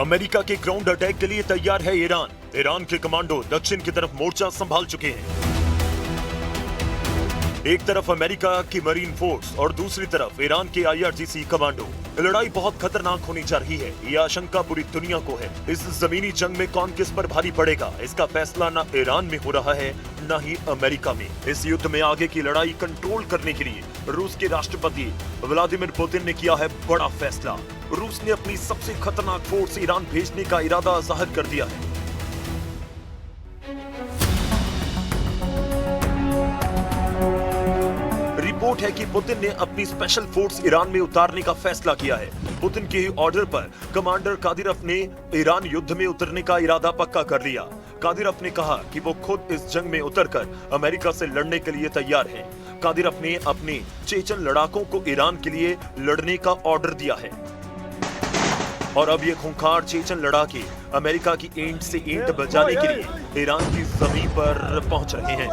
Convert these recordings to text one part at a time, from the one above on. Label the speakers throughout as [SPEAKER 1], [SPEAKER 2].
[SPEAKER 1] America के ground attack के लिए तैयार है ईरान। ईरान के कमांडो दक्षिण की तरफ मोर्चा संभाल चुके हैं। एक तरफ अमेरिका की मरीन फोर्स और दूसरी तरफ ईरान के IRGC कमांडो। लड़ाई बहुत खतरनाक होनी जा रही है, ये आशंका पूरी दुनिया को है। इस जमीनी जंग में कौन किस पर भारी पड़ेगा, इसका फैसला न ईरान में हो रहा है न ही अमेरिका में। इस युद्ध में आगे की लड़ाई कंट्रोल करने के लिए रूस के राष्ट्रपति व्लादिमीर पुतिन ने किया है बड़ा फैसला। रूस ने अपनी सबसे खतरनाक फोर्स ईरान भेजने का इरादा जाहिर कर दिया है। रिपोर्ट है कि पुतिन ने अपनी स्पेशल फोर्स ईरान में उतारने का फैसला किया है। पुतिन के ऑर्डर पर कमांडर कादिरोव ने ईरान युद्ध में उतरने का इरादा पक्का कर लिया। कादिरोव ने कहा कि वो खुद इस जंग में उतरकर अमेरिका से लड़ने के लिए तैयार हैं। कादिरोव ने अपने चेचन लड़ाकों को ईरान के लिए लड़ने का ऑर्डर दिया है और अब ये खूंखार चेचन लड़ाके अमेरिका की ईंट से ईंट बजाने के लिए ईरान की जमीन पर पहुंच रहे हैं।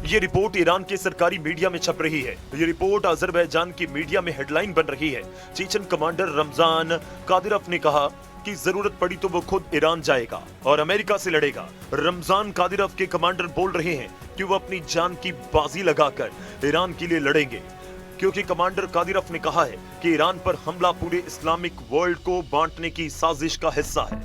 [SPEAKER 1] ये रिपोर्ट ईरान के सरकारी मीडिया में छप रही है। ये रिपोर्ट अजरबैजान की मीडिया में हेडलाइन बन रही है। चेचन कमांडर रमजान कादिरोव ने कहा कि जरूरत पड़ी तो वो खुद ईरान जाएगा और अमेरिका से लड़ेगा। रमजान कादिरोव के कमांडर बोल रहे हैं कि वो अपनी जान की बाजी लगाकर ईरान के लिए लड़ेंगे, क्योंकि कमांडर कादिरोव ने कहा है कि ईरान पर हमला पूरे इस्लामिक वर्ल्ड को बांटने की साजिश का हिस्सा है।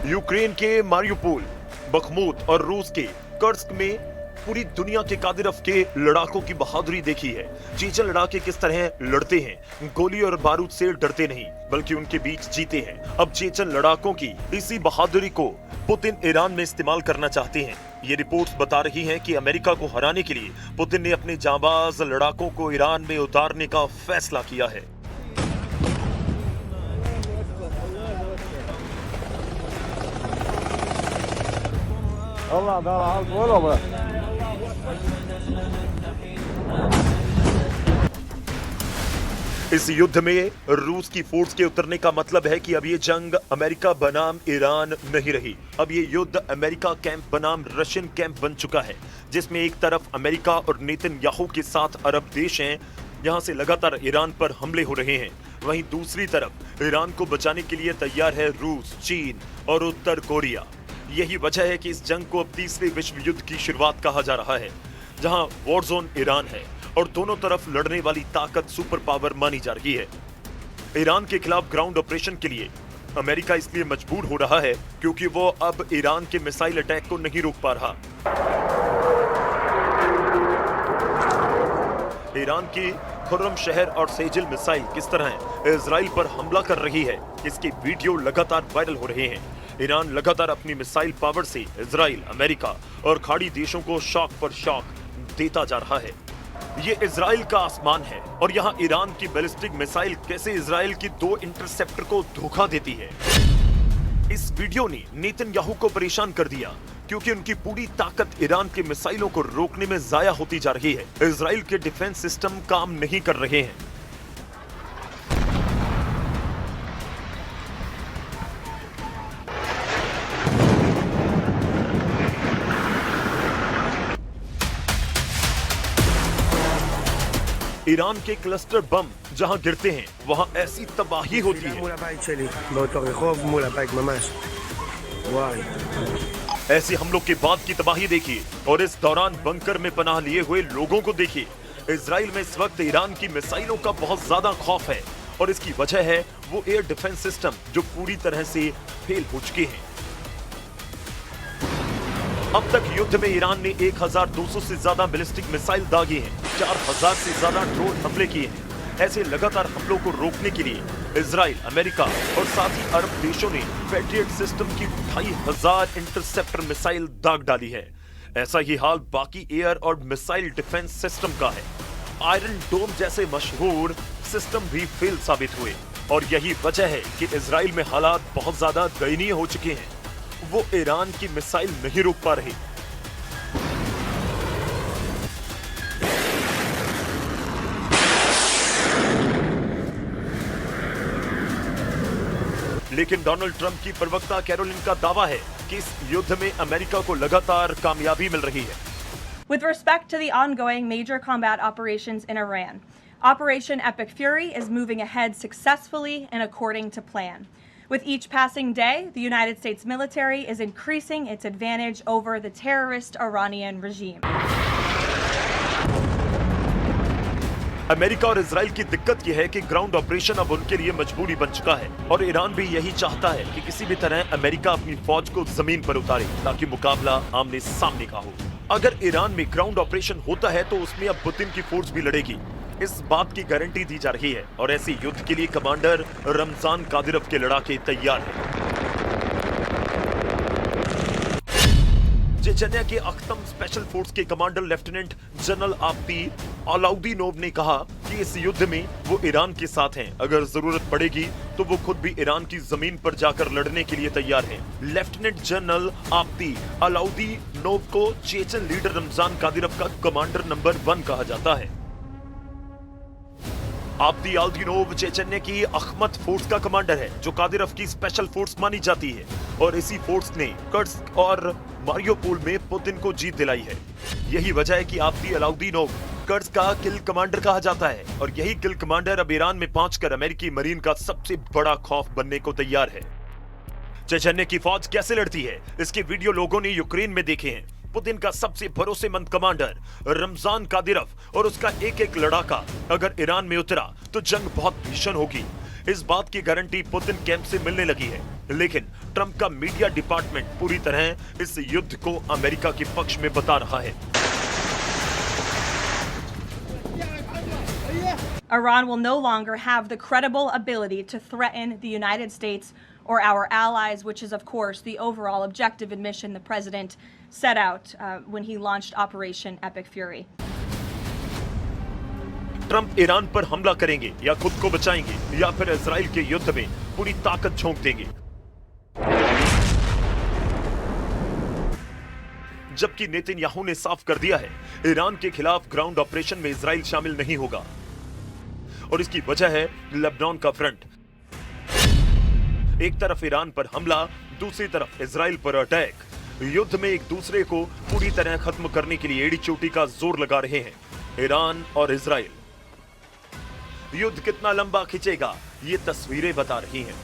[SPEAKER 1] यूक्रेन के मारियुपोल, बखमुत और रूस के कर्स्क में पूरी दुनिया के कादिरोव के लड़ाकों की बहादुरी देखी है। चेचन लड़ाके किस तरह लड़ते हैं, गोली और बारूद से डरते नहीं बल्कि उनके बीच जीते हैं। अब चेचन लड़ाकों की इसी बहादुरी को पुतिन ईरान में इस्तेमाल करना चाहते हैं। ये रिपोर्ट्स बता रही हैं कि अमेरिका को हराने के लिए पुतिन ने अपने जांबाज लड़ाकों को ईरान में उतारने का फैसला किया है। इस युद्ध में रूस की फोर्स के उतरने का मतलब है कि अब ये जंग अमेरिका बनाम ईरान नहीं रही। अब ये युद्ध अमेरिका कैंप बनाम रशियन कैंप बन चुका है, जिसमें एक तरफ अमेरिका और नेतन्याहू के साथ अरब देश हैं, यहां से लगातार ईरान पर हमले हो रहे हैं। वहीं दूसरी तरफ ईरान को बचाने के लिए तैयार है रूस, चीन और उत्तर कोरिया। यही वजह है कि इस जंग को अब तीसरे विश्व युद्ध की शुरुआत कहा जा रहा है, जहां वॉर जोन ईरान है और दोनों तरफ लड़ने वाली ताकत सुपर पावर मानी जा रही है। ईरान के खिलाफ ग्राउंड ऑपरेशन के लिए अमेरिका इसलिए मजबूर हो रहा है क्योंकि वो अब ईरान के मिसाइल अटैक को नहीं रोक पा रहा। ईरान की खुर्रम शहर और सेजिल मिसाइल किस तरह इजराइल पर हमला कर रही है, इसके वीडियो लगातार वायरल हो रहे हैं। ईरान लगातार अपनी मिसाइल पावर से इजराइल, अमेरिका और खाड़ी देशों को शॉक पर शॉक देता जा रहा है। ये इजराइल का आसमान है और यहाँ ईरान की बैलिस्टिक मिसाइल कैसे इजराइल की 2 इंटरसेप्टर को धोखा देती है। इस वीडियो ने नेतन्याहू को परेशान कर दिया क्योंकि उनकी पूरी ताकत ईरान के मिसाइलों को रोकने में जाया होती जा रही है। इजराइल के डिफेंस सिस्टम काम नहीं कर रहे हैं। ईरान के क्लस्टर बम जहां गिरते हैं वहां ऐसी तबाही होती है। ऐसे हमलों के बाद की तबाही देखिए और इस दौरान बंकर में पनाह लिए हुए लोगों को देखिए। इजराइल में इस वक्त ईरान की मिसाइलों का बहुत ज्यादा खौफ है और इसकी वजह है वो एयर डिफेंस सिस्टम जो पूरी तरह से फेल हो चुके हैं। अब तक युद्ध में ईरान ने 1200 से ज्यादा बैलिस्टिक मिसाइल दागे हैं, 4000 से ज्यादा ड्रोन हमले किए हैं। ऐसे लगातार हमलों को रोकने के लिए इजराइल, अमेरिका और साथ ही अरब देशों ने पैट्रियट सिस्टम की 2500 इंटरसेप्टर मिसाइल दाग डाली है। ऐसा ही हाल बाकी एयर और मिसाइल डिफेंस सिस्टम का है। आयरन डोम जैसे मशहूर सिस्टम भी फेल साबित हुए और यही वजह है कि इजराइल में हालात बहुत ज्यादा दयनीय हो चुके हैं। वो ईरान की मिसाइल नहीं रोक पा रहे। लेकिन डोनाल्ड ट्रंप की प्रवक्ता कैरोलिन का दावा है कि इस युद्ध में अमेरिका को लगातार कामयाबी मिल रही है।
[SPEAKER 2] With respect to the ongoing major combat operations in Iran, Operation Epic Fury is moving ahead successfully and according to plan. With each passing day, the United States military is increasing its advantage over the terrorist Iranian regime.
[SPEAKER 1] America और Israel की दिक्कत यह है कि ground operation अब उनके लिए मजबूरी बन चुका है और ईरान भी यही चाहता है कि किसी भी तरह अमेरिका अपनी फौज को जमीन पर उतारे ताकि मुकाबला आमने सामने का हो। अगर ईरान में ग्राउंड ऑपरेशन होता है तो उसमें अब पुतिन की फोर्स भी लड़ेगी, इस बात की गारंटी दी जा रही है और ऐसे युद्ध के लिए कमांडर रमजान कादिरव के लड़ाके तैयार हैं। चेचन्या के अख्तम स्पेशल फोर्स के कमांडर लेफ्टिनेंट जनरल आब्दी अलाउद्दीनोव ने कहा कि इस युद्ध में वो ईरान के साथ हैं। अगर जरूरत पड़ेगी तो वो खुद भी ईरान की जमीन पर जाकर लड़ने के लिए तैयार हैं। लेफ्टिनेंट जनरल आब्दी अलाउद्दीनोव को चेचन लीडर रमजान कादिरव का कमांडर नंबर 1 कहा जाता है। आब्दी अलाउद्दीनोव चेचन्या की अखमत फोर्स का कमांडर है जो कादिरव की स्पेशल फोर्स मानी जाती है और इसी फोर्स ने कर्स्क और मारियोपोल में पुतिन को जीत दिलाई है। यही वजह है कि आब्दी अलाउद्दीनोव कर्स्क का किल कमांडर कहा जाता है और यही किल कमांडर अब ईरान में पहुंचकर अमेरिकी मरीन का सबसे बड़ा खौफ बनने को तैयार है। चेचन्या की फौज कैसे लड़ती है, इसके वीडियो लोगों ने यूक्रेन में देखे हैं। पुतिन का सबसे भरोसेमंद कमांडर रमजान कादिरव और उसका एक-एक लड़ाका अगर ईरान में उतरा तो जंग बहुत भीषण होगी। इस बात की गारंटी पुतिन कैंप से मिलने लगी है, लेकिन ट्रंप का मीडिया डिपार्टमेंट पूरी तरह इस युद्ध को अमेरिका के पक्ष में बता रहा है।
[SPEAKER 2] Iran will no longer have the credible ability to threaten the United States or our allies, which is, of course, the overall objective and mission the president set out when he launched Operation Epic Fury.
[SPEAKER 1] Trump Iran पर हमला करेंगे या खुद को बचाएंगे या फिर Israel के युद्ध में पूरी ताकत झोंक देंगे। जबकि नेतन्याहू ने साफ कर दिया है ईरान के खिलाफ ग्राउंड ऑपरेशन में इजराइल शामिल नहीं होगा और इसकी वजह है लेबनान का फ्रंट। एक तरफ ईरान पर हमला, दूसरी तरफ इजराइल पर अटैक। युद्ध में एक दूसरे को पूरी तरह खत्म करने के लिए एड़ी चोटी का जोर लगा रहे हैं ईरान और इजराइल। युद्ध कितना लंबा खिंचेगा ये तस्वीरें बता रही हैं।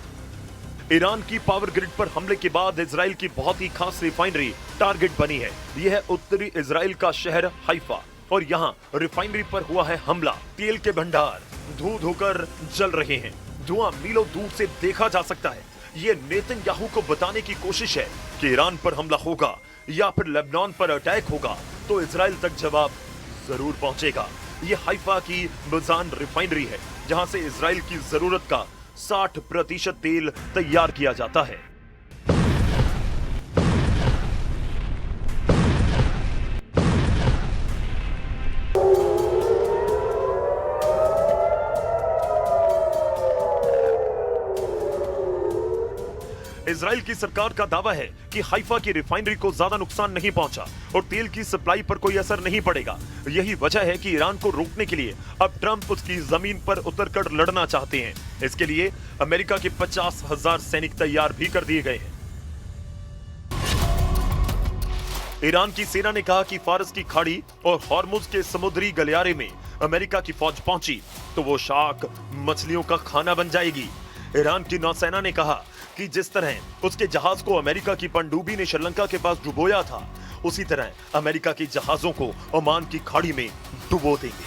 [SPEAKER 1] ईरान की पावर ग्रिड पर हमले के बाद इजराइल की बहुत ही खास रिफाइनरी टारगेट बनी है। यह है उत्तरी इजराइल का शहर हाइफा और यहाँ रिफाइनरी पर हुआ है हमला। तेल के भंडार धू धोकर जल रहे हैं, धुआं मीलों दूर से देखा जा सकता है। ये नेतन्याहू को बताने की कोशिश है कि ईरान पर हमला होगा या फिर लेबनान पर अटैक होगा तो इजराइल तक जवाब जरूर पहुंचेगा। ये हाइफा की मजान रिफाइनरी है जहां से इजराइल की जरूरत का 60% तेल तैयार किया जाता है। इजराइल की सरकार का दावा है कि हाइफा की रिफाइनरी को ज्यादा नुकसान नहीं पहुंचा और तेल की सप्लाई पर कोई असर नहीं पड़ेगा। यही वजह है कि ईरान को रोकने के लिए अब ट्रंप उसकी जमीन पर उतरकर लड़ना चाहते हैं। इसके लिए अमेरिका के 50,000 सैनिक तैयार भी कर दिए गए हैं। ईरान की सेना ने कहा कि फारस की खाड़ी और हॉर्मुज के समुद्री गलियारे में अमेरिका की फौज पहुंची तो वो शार्क मछलियों का खाना बन जाएगी। ईरान की नौसेना ने कहा कि जिस तरह उसके जहाज को अमेरिका की पनडुब्बी ने श्रीलंका के पास डुबोया था, उसी तरह अमेरिका के जहाजों को ओमान की खाड़ी में डुबो देंगे।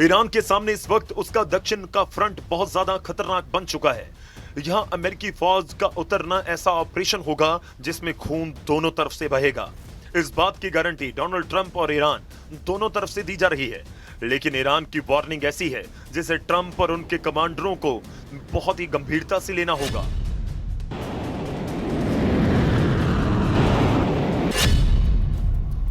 [SPEAKER 1] ईरान के सामने इस वक्त उसका दक्षिण का फ्रंट बहुत ज्यादा खतरनाक बन चुका है। यहां अमेरिकी फौज का उतरना ऐसा ऑपरेशन होगा जिसमें खून दोनों तरफ से बहेगा। इस बात की गारंटी डोनाल्ड ट्रंप और ईरान दोनों तरफ से दी जा रही है, लेकिन ईरान की वार्निंग ऐसी है जिसे ट्रंप और उनके कमांडरों को बहुत ही गंभीरता से लेना होगा।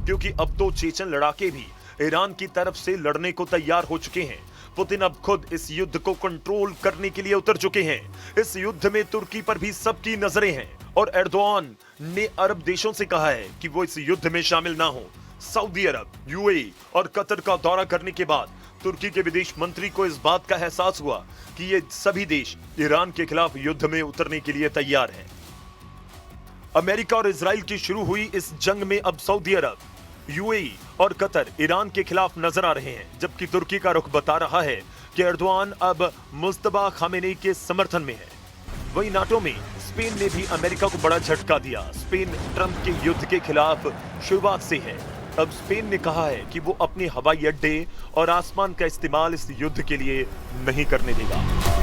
[SPEAKER 1] क्योंकि अब तो चेचन लड़ाके भी ईरान की तरफ से लड़ने को तैयार हो चुके हैं। पुतिन अब खुद इस युद्ध को कंट्रोल करने के लिए उतर चुके हैं। इस युद्ध में तुर्की पर भी सबकी नजरें हैं और एर्दोआन ने अरब देशों से कहा है कि वो इस युद्ध में शामिल ना हो। सऊदी अरब, यूएई और कतर का दौरा करने के बाद तुर्की के विदेश मंत्री को इस बात का एहसास हुआ कि ये सभी देश ईरान के खिलाफ युद्ध में उतरने के लिए तैयार हैं। अमेरिका और इजराइल की शुरू हुई इस जंग में अब सऊदी अरब, यूएई और कतर ईरान के खिलाफ नजर आ रहे हैं, जबकि तुर्की का रुख बता रहा है कि एर्दोआन अब मुस्तफा खामेनी के समर्थन में है। वहीं नाटो में स्पेन ने भी अमेरिका को बड़ा झटका दिया। स्पेन ट्रंप के युद्ध के खिलाफ शुरुआत से है। अब स्पेन ने कहा है कि वो अपने हवाई अड्डे और आसमान का इस्तेमाल इस युद्ध के लिए नहीं करने देगा।